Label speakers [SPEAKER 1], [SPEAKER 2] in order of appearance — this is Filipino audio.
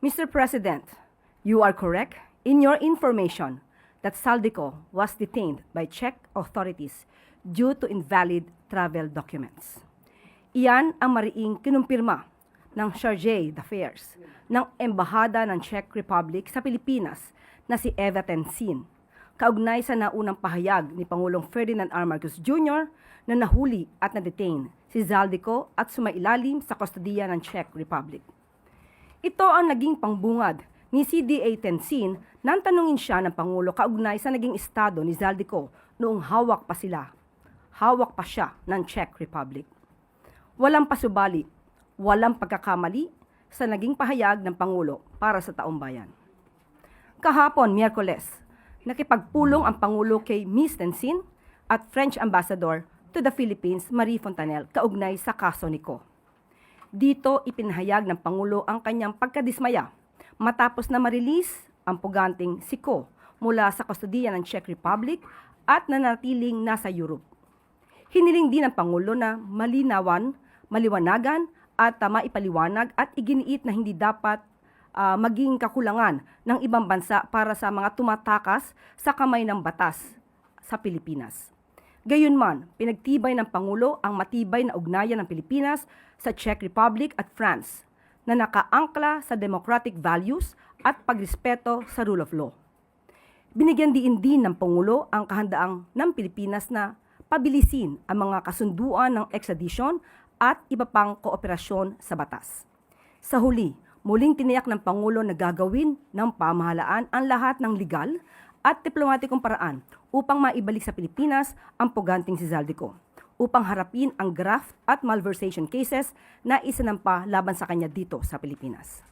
[SPEAKER 1] Mr. President, you are correct in your information that Saldico was detained by Czech authorities due to invalid travel documents. Iyan ang mariing kinumpirma ng Chargé d'Affaires ng Embahada ng Czech Republic sa Pilipinas na si Eva Tensin, kaugnay sa naunang pahayag ni Pangulong Ferdinand R. Marcos Jr. na nahuli at na-detain si Zaldico at sumailalim sa kustodiya ng Czech Republic. Ito ang naging pangbungad ni CDA Tensin nang tanungin siya ng Pangulo kaugnay sa naging estado ni Zaldico noong hawak pa siya ng Czech Republic. Walang pasubali, walang pagkakamali sa naging pahayag ng Pangulo para sa taong bayan. Kahapon, Miyerkules, nakipagpulong ang Pangulo kay Ms. Tensin at French Ambassador to the Philippines, Marie Fontanelle, kaugnay sa kaso ni Ko. Dito ipinahayag ng Pangulo ang kanyang pagkadismaya matapos na ma-release ang puganting si Ko mula sa kustodiya ng Czech Republic at nanatiling nasa Europe. Hiniling din ng Pangulo na maliwanagan at maipaliwanag at iginiit na hindi dapat maging kakulangan ng ibang bansa para sa mga tumatakas sa kamay ng batas sa Pilipinas. Gayunman, pinagtibay ng Pangulo ang matibay na ugnayan ng Pilipinas sa Czech Republic at France na nakaangkla sa democratic values at pagrespeto sa rule of law. Binigyan din ng Pangulo ang kahandaang ng Pilipinas na pabilisin ang mga kasunduan ng extradition at iba pang kooperasyon sa batas. Sa huli, muling tiniyak ng Pangulo na gagawin ng pamahalaan ang lahat ng legal at diplomatikong paraan upang maibalik sa Pilipinas ang puganting si Zaldico, upang harapin ang graft at malversation cases na isinampa laban sa kanya dito sa Pilipinas.